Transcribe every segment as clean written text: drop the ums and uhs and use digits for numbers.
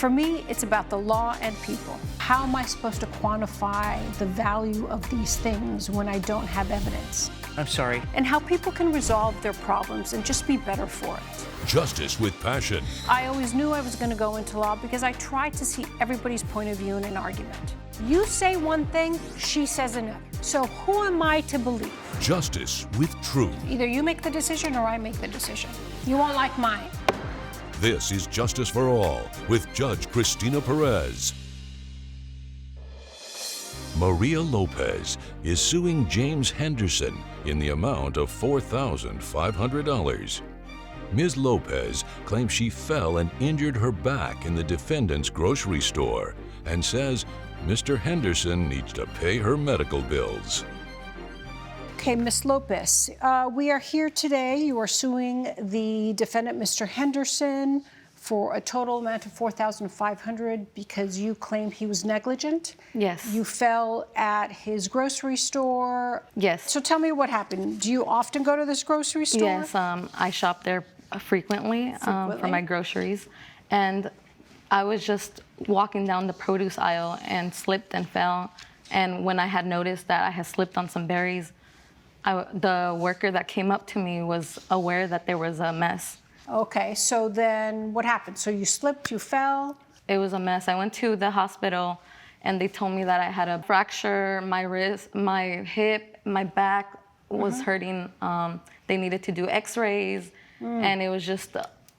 For me, it's about the law and people. How am I supposed to quantify the value of these things when I don't have evidence? I'm sorry. And how people can resolve their problems and just be better for it. Justice with passion. I always knew I was going to go into law because I tried to see everybody's point of view in an argument. You say one thing, she says another. So who am I to believe? Justice with truth. Either you make the decision or I make the decision. You won't like mine. This is Justice for All with Judge Cristina Perez. Maria Lopez is suing James Henderson in the amount of $4,500. Ms. Lopez claims she fell and injured her back in the defendant's grocery store and says Mr. Henderson needs to pay her medical bills. Okay, Ms. Lopez, we are here today. You are suing the defendant, Mr. Henderson, for a total amount of $4,500 because you claim he was negligent. Yes. You fell at his grocery store. Yes. So tell me what happened. Do you often go to this grocery store? Yes, I shop there frequently. For my groceries. And I was just walking down the produce aisle and slipped and fell. And when I had noticed that I had slipped on some berries, the worker that came up to me was aware that there was a mess. Okay, so then what happened? So you slipped, you fell? It was a mess. I went to the hospital and they told me that I had a fracture, my wrist, my hip, my back was hurting. They needed to do x-rays and it was just,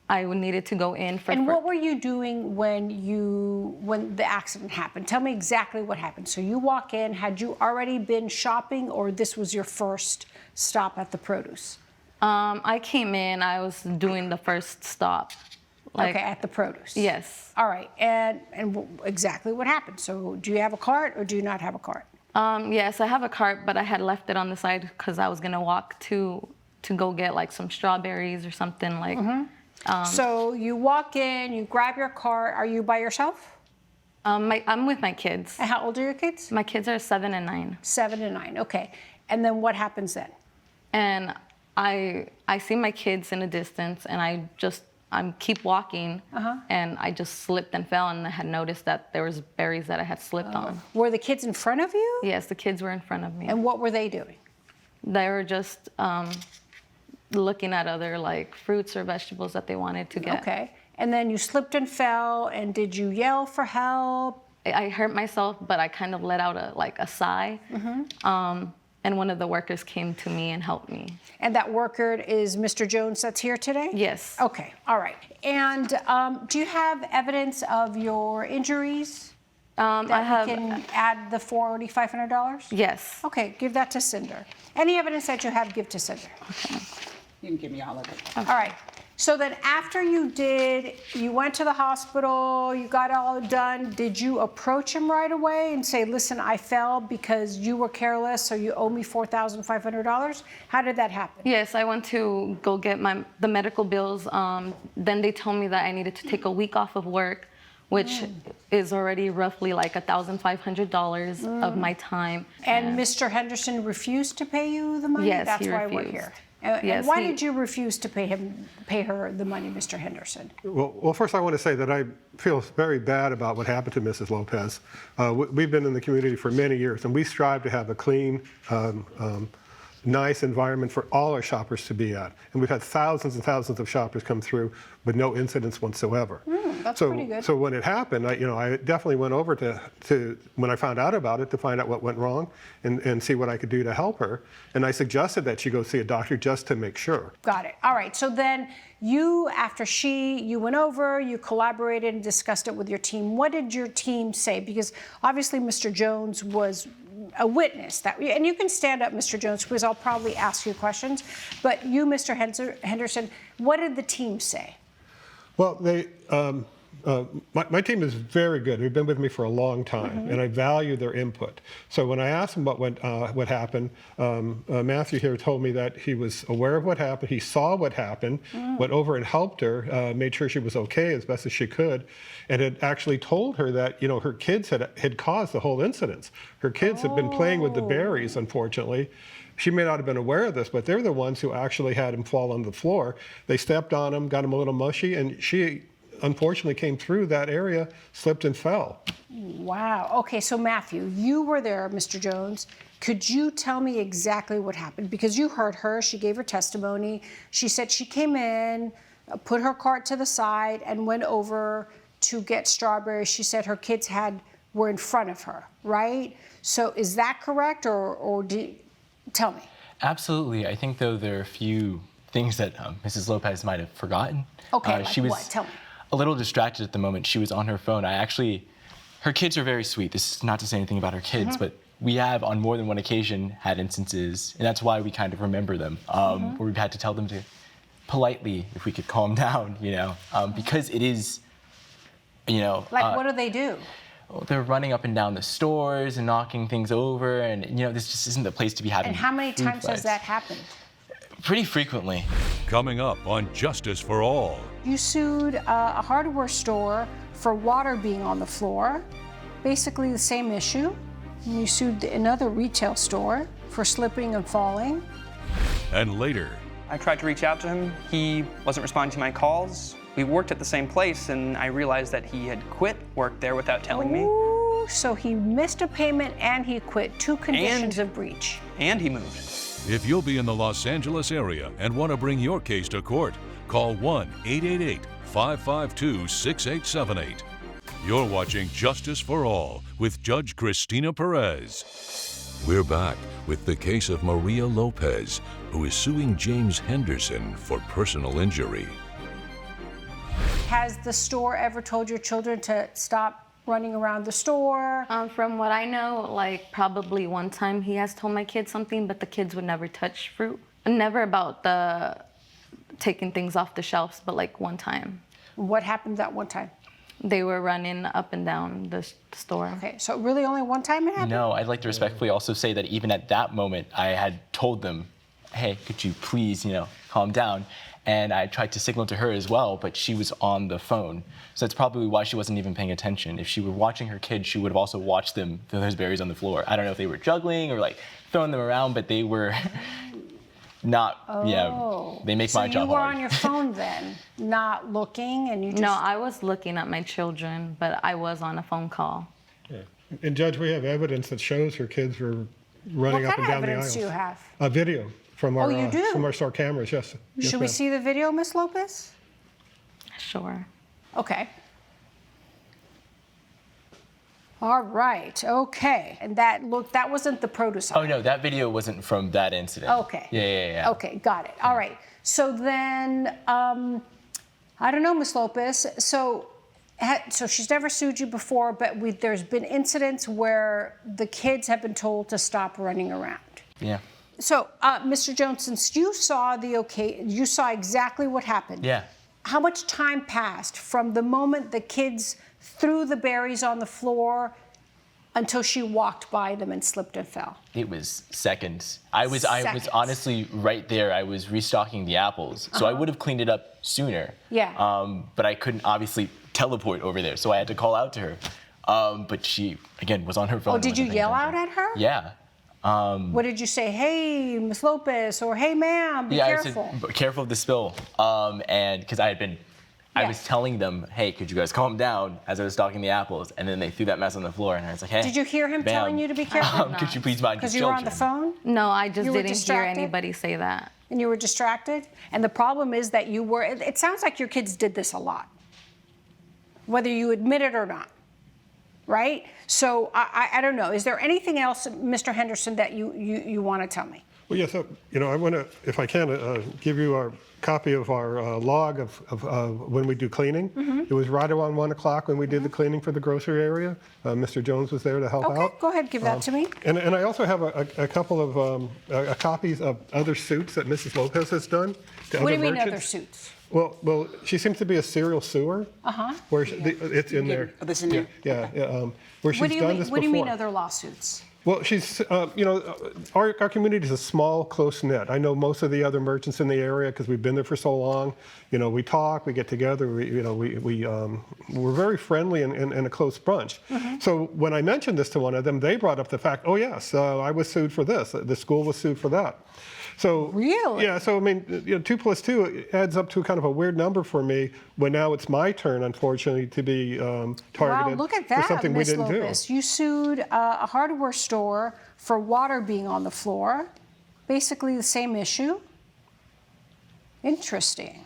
I needed to go in for... And what were you doing when the accident happened? Tell me exactly what happened. So you walk in, had you already been shopping or this was your first stop at the produce? I came in, I was doing the first stop. Okay, at the produce? Yes. All right, and exactly what happened? So do you have a cart or do you not have a cart? Yes, I have a cart, but I had left it on the side because I was gonna walk to go get like some strawberries or something like. So you walk in, you grab your cart. Are you by yourself? I'm with my kids. And how old are your kids? My kids are 7 and 9. 7 and 9, okay. And then what happens then? And I see my kids in the distance and I keep walking and I just slipped and fell and I had noticed that there was berries that I had slipped on. Were the kids in front of you? Yes, the kids were in front of me. And what were they doing? They were just looking at other like fruits or vegetables that they wanted to get. Okay. And then you slipped and fell, and did you yell for help? I hurt myself, but I kind of let out a sigh. And one of the workers came to me and helped me. And that worker is Mr. Jones that's here today? Yes. Okay, all right. And do you have evidence of your injuries? I can add the $4,500? Yes. Okay, give that to Cinder. Any evidence that you have, give to Cinder. Okay. You can give me all of it. Okay. All right. So then after you went to the hospital, you got all done, did you approach him right away and say, listen, I fell because you were careless, so you owe me $4,500? How did that happen? Yes, I went to go get the medical bills. Then they told me that I needed to take a week off of work, which is already roughly like $1,500 of my time. And Mr. Henderson refused to pay you the money? Yes, That's he why refused. we're here. And why did you refuse to pay her the money, Mr. Henderson? Well, first I want to say that I feel very bad about what happened to Mrs. Lopez. We've been in the community for many years, and we strive to have a clean, nice environment for all our shoppers to be at. And we've had thousands and thousands of shoppers come through with no incidents whatsoever. That's pretty good. So when it happened, I definitely went over to when I found out about it, to find out what went wrong and see what I could do to help her. And I suggested that she go see a doctor just to make sure. Got it. All right. So then you went over, you collaborated and discussed it with your team. What did your team say? Because obviously Mr. Jones was a witness, and you can stand up, Mr. Jones, because I'll probably ask you questions. But you, Mr. Henderson, what did the team say? Well, my team is very good. They've been with me for a long time, and I value their input. So when I asked them what happened, Matthew here told me that he was aware of what happened. He saw what happened, went over and helped her, made sure she was okay as best as she could, and had actually told her that her kids had caused the whole incident. Her kids had been playing with the berries, unfortunately. She may not have been aware of this, but they're the ones who actually had him fall on the floor. They stepped on him, got him a little mushy, and she unfortunately came through that area, slipped and fell. Wow. Okay, so Matthew, you were there, Mr. Jones. Could you tell me exactly what happened? Because you heard her, she gave her testimony. She said she came in, put her cart to the side, and went over to get strawberries. She said her kids were in front of her, right? So is that correct, or tell me? Absolutely. I think, though, there are a few things that Mrs. Lopez might have forgotten. Okay, like she was what? Tell me. a little distracted at the moment. She was on her phone. Her kids are very sweet. This is not to say anything about her kids, but we have, on more than one occasion, had instances, and that's why we kind of remember them, where we've had to tell them to politely, if we could calm down, because it is, Like, what do they do? they're running up and down the stores and knocking things over, and this just isn't the place to be having. And how many food times has fights. that happened? Pretty frequently. Coming up on Justice for All. You sued a hardware store for water being on the floor, basically the same issue. And you sued another retail store for slipping and falling. And later, I tried to reach out to him. He wasn't responding to my calls. We worked at the same place, and I realized that he had quit work there without telling me. Ooh, so he missed a payment and he quit. Two conditions of breach. And he moved. if you'll be in the Los Angeles area and want to bring your case to court, call 1-888-552-6878. You're watching Justice for All with Judge Cristina Perez. We're back with the case of Maria Lopez, who is suing James Henderson for personal injury. Has the store ever told your children to stop running around the store? From what I know, probably one time he has told my kids something, but the kids would never touch fruit. Never about the taking things off the shelves, but one time. What happened that one time? They were running up and down the store. Okay, so really only one time it happened? No, I'd like to respectfully also say that even at that moment, I had told them, hey, could you please, calm down? And I tried to signal to her as well, but she was on the phone. So that's probably why she wasn't even paying attention. If she were watching her kids, she would have also watched them throw those berries on the floor. I don't know if they were juggling or throwing them around, but they were not, they make my job hard. So you were on your phone then, not looking, and you just... No, I was looking at my children, but I was on a phone call. Yeah. And Judge, we have evidence that shows her kids were running up and down the aisles. What kind of evidence do you have? A video from our, you do? from our store cameras, yes. Yes, Should we ma'am. see the video, Miss Lopez? Sure. Okay. All right, okay. And that wasn't the produce aisle. Oh, no, that video wasn't from that incident. Okay. Yeah. Okay, got it. All right. So then, I don't know, Miss Lopez. So she's never sued you before, but there's been incidents where the kids have been told to stop running around. Yeah. So, Mr. Jones, since you saw you saw exactly what happened. Yeah. How much time passed from the moment the kids threw the berries on the floor until she walked by them and slipped and fell? It was seconds. I was honestly right there. I was restocking the apples, so I would have cleaned it up sooner. Yeah. But I couldn't obviously teleport over there, so I had to call out to her. But she, again, was on her phone. Oh, did you yell out at her? Yeah. What did you say? Hey, Miss Lopez, or hey, ma'am, be careful. I said, careful of the spill. And because I was telling them, hey, could you guys calm down as I was stalking the apples, and then they threw that mess on the floor, and I was like, hey. Did you hear him ma'am, telling you to be careful? Could you please mind your Because you were on children? the phone? No, I just You were didn't hear distracted? anybody say that. And you were distracted? And the problem is that it sounds like your kids did this a lot, whether you admit it or not, right? So I don't know. Is there anything else, Mr. Henderson, that you want to tell me? Well, yes, I want to, if I can, give you our copy of our log of when we do cleaning. Mm-hmm. It was right around 1 o'clock when we did the cleaning for the grocery area. Mr. Jones was there to help out. Okay, go ahead, give that to me. And I also have a couple of copies of other suits that Mrs. Lopez has done to What do other you mean other merchants. suits? Well, she seems to be a serial suer. Where it's in there. Oh, this in there? Yeah. Where she's What do you done mean? this What do you mean before. other lawsuits? Well, she's, our community is a small, close knit. I know most of the other merchants in the area because we've been there for so long. We talk, we get together, we're very friendly and a close bunch. So when I mentioned this to one of them, they brought up the fact, oh yes, I was sued for this. The school was sued for that. So Really? Yeah. So I mean, 2 plus 2 adds up to kind of a weird number for me. When now it's my turn, unfortunately, to be targeted Wow, look at for that, something we Ms. didn't Lopez. You sued a hardware store for water being on the floor. Basically the same issue. Interesting.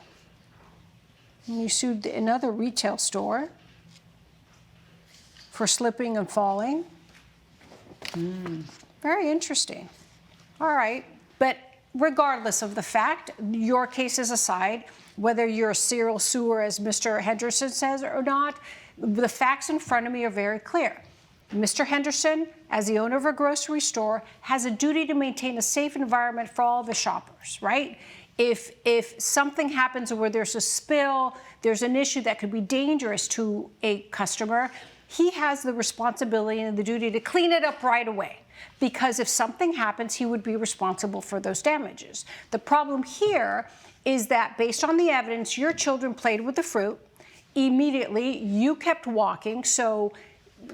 And you sued another retail store for slipping and falling. Very interesting. All right. But regardless of the fact, your cases aside, whether you're a serial suer, as Mr. Henderson says, or not, the facts in front of me are very clear. Mr. Henderson, as the owner of a grocery store, has a duty to maintain a safe environment for all the shoppers, right? If something happens where there's a spill, there's an issue that could be dangerous to a customer, he has the responsibility and the duty to clean it up right away. Because if something happens, he would be responsible for those damages. The problem here is that based on the evidence, your children played with the fruit. Immediately, you kept walking. So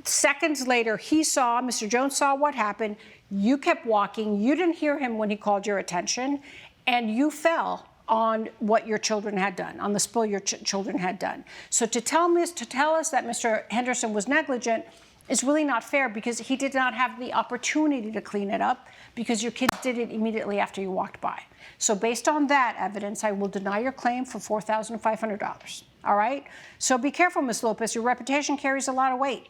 seconds later, Mr. Jones saw what happened. You kept walking. You didn't hear him when he called your attention. And you fell on what your children had done, on the spill your children had done. So to tell us that Mr. Henderson was negligent is really not fair, because he did not have the opportunity to clean it up, because your kids did it immediately after you walked by. So based on that evidence, I will deny your claim for $4,500. All right? So be careful, Ms. Lopez. Your reputation carries a lot of weight.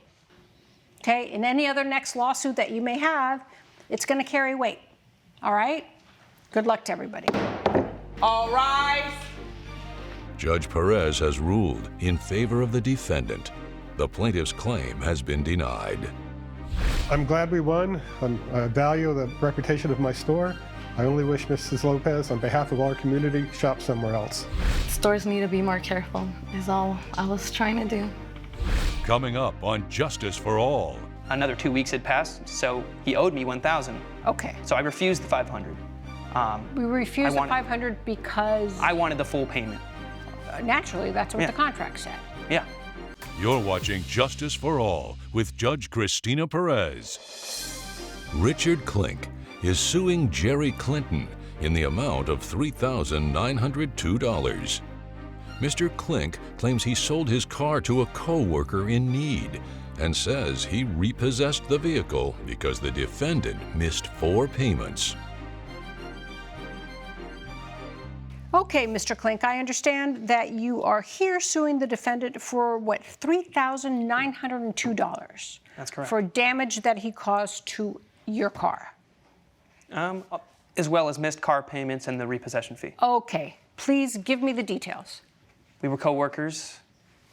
Okay? In any other next lawsuit that you may have, it's going to carry weight. All right? Good luck to everybody. All rise. Judge Perez has ruled in favor of the defendant. The plaintiff's claim has been denied. I'm glad we won. I value the reputation of my store. I only wish Mrs. Lopez, on behalf of our community, shop somewhere else. Stores need to be more careful, is all I was trying to do. Coming up on Justice for All. Another 2 weeks had passed, so he owed me $1,000. Okay. So I refused the $500. We refused the $500 because I wanted the full payment. Naturally, that's what the contract said. Yeah. You're watching Justice for All with Judge Cristina Perez. Richard Klink is suing Jerry Clinton in the amount of $3,902. Mr. Klink claims he sold his car to a co-worker in need and says he repossessed the vehicle because the defendant missed 4 payments. Okay, Mr. Klink, I understand that you are here suing the defendant for, what, $3,902? That's correct. For damage that he caused to your car. As well as missed car payments and the repossession fee. Okay, please give me the details. We were co-workers,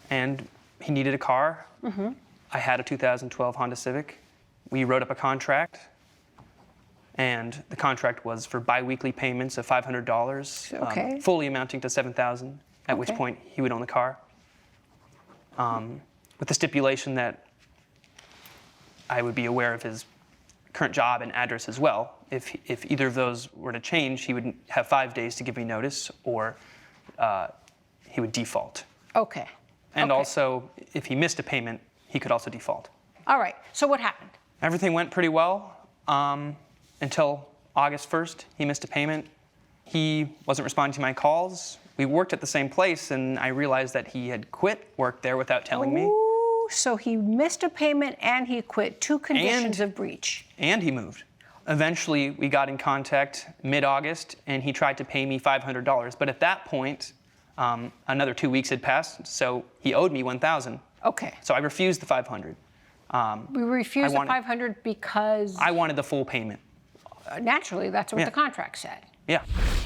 and he needed a car. I had a 2012 Honda Civic. We wrote up a contract, and the contract was for biweekly payments of $500, Okay. fully amounting to $7,000, at which Okay. point he would own the car, with the stipulation that I would be aware of his current job and address as well. If either of those were to change, he would have 5 days to give me notice, or he would default. Okay. And Okay. also, if he missed a payment, he could also default. All right, so what happened? Everything went pretty well until August 1st. He missed a payment. He wasn't responding to my calls. We worked at the same place, and I realized that he had quit work there without telling me. Ooh, so he missed a payment and he quit. 2 conditions of breach. And he moved. Eventually, we got in contact mid-August, and he tried to pay me $500. But at that point, another 2 weeks had passed, so he owed me $1,000. Okay. So I refused the $500. We refused the $500 because I wanted the full payment. naturally, that's what the contract said. Yeah.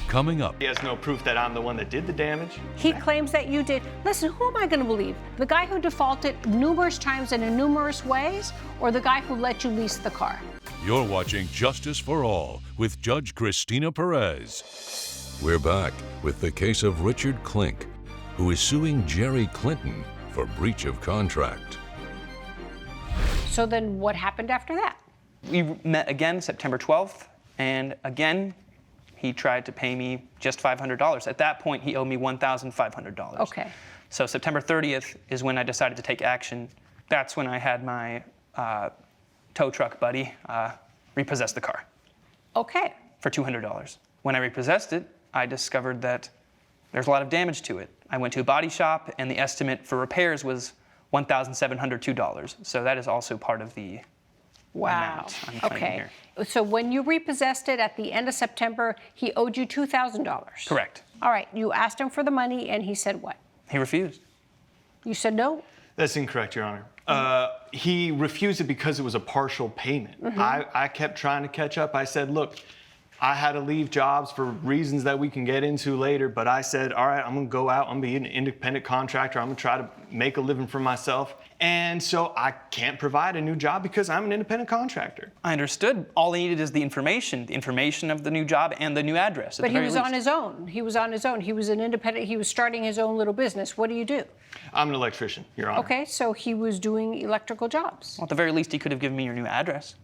Coming up, He has no proof that I'm the one that did the damage. He claims that you did. Listen, who am I going to believe? The guy who defaulted numerous times and in numerous ways, or the guy who let you lease the car? you're watching Justice for All with Judge Cristina Perez. We're back with the case of Richard Klink, who is suing Jerry Clinton for breach of contract. So then what happened after that? We met again September 12th, and again, he tried to pay me just $500. At that point, he owed me $1,500. Okay. So September 30th is when I decided to take action. That's when I had my tow truck buddy repossess the car Okay. for $200. When I repossessed it, I discovered that there's a lot of damage to it. I went to a body shop, and the estimate for repairs was $1,702. So that is also part of the amount I'm claiming Okay. here. So when you repossessed it at the end of September, he owed you $2,000. Correct. All right. You asked him for the money, and he said what? He refused. You said no? That's incorrect, Your Honor. He refused it because it was a partial payment. I kept trying to catch up. I said, look, I had to leave jobs for reasons that we can get into later, but I said, all right, I'm gonna go out, I'm gonna be an independent contractor, I'm gonna try to make a living for myself. And so I can't provide a new job because I'm an independent contractor. I understood. All he needed is the information of the new job and the new address. But he was on his own. He was on his own. He was an independent. He was starting his own little business. What do you do? I'm an electrician, Your Honor. Okay, so he was doing electrical jobs, Well, at the very least, he could have given me your new address.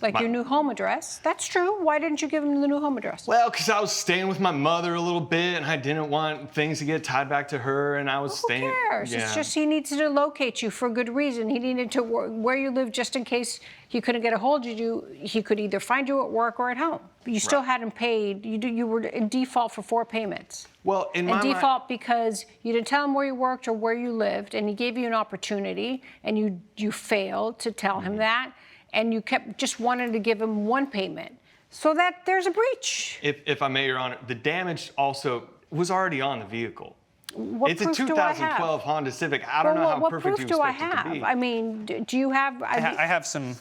like your new home address. That's true. Why didn't you give him the new home address? Well, because I was staying with my mother a little bit, and I didn't want things to get tied back to her, and I was staying. Who cares? It's just he needs to locate you for good reason. He needed to where you live just in case he couldn't get a hold of you. He could either find you at work or at home. But you still hadn't paid. You were in default for 4 payments. Well, in my default because you didn't tell him where you worked or where you lived, and he gave you an opportunity, and you failed to tell him that, and you kept just wanting to give him 1 payment. So that there's a breach. If I may, Your Honor, the damage also was already on the vehicle. What It's a proof do I have? 2012 Honda Civic. I don't know how what perfect proof you do I expect it to have? be. I mean, do you have? I have some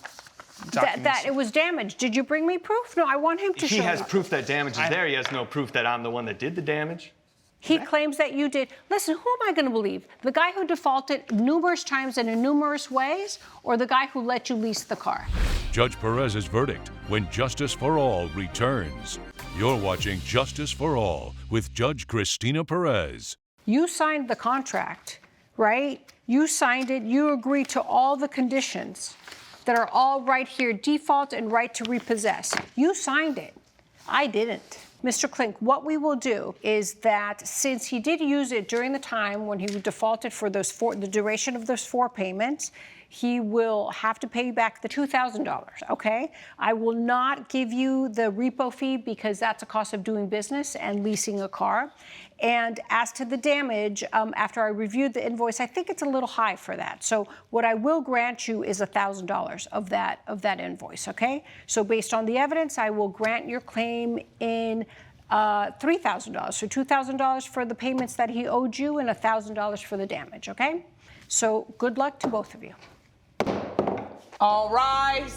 documents. that it was damaged. Did you bring me proof? No, I want him to He show has me. proof that damage is there. He has no proof that I'm the one that did the damage. He claims that you did. Listen, who am I going to believe? The guy who defaulted numerous times and in numerous ways, or the guy who let you lease the car? Judge Perez's verdict when Justice for All returns. You're watching Justice for All with Judge Cristina Perez. You signed the contract, right? You signed it. You agreed to all the conditions that are all right here, default and right to repossess. You signed it. I didn't. Mr. Klink, what we will do is that since he did use it during the time when he defaulted for the duration of those 4 payments, he will have to pay you back the $2,000, okay? I will not give you the repo fee because that's a cost of doing business and leasing a car. And as to the damage, after I reviewed the invoice, I think it's a little high for that. So what I will grant you is $1,000 of that invoice, okay? So based on the evidence, I will grant your claim in $3,000. So $2,000 for the payments that he owed you and $1,000 for the damage, okay? So good luck to both of you. All rise.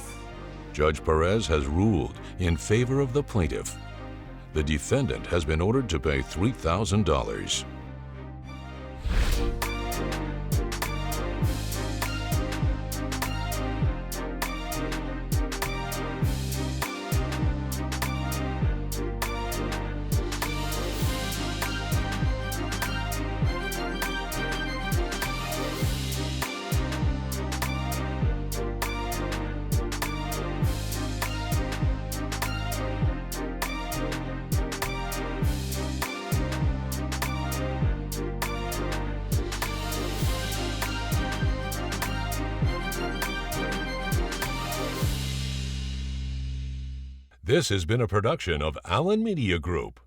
Judge Perez has ruled in favor of the plaintiff. The defendant has been ordered to pay $3,000. This has been a production of Allen Media Group.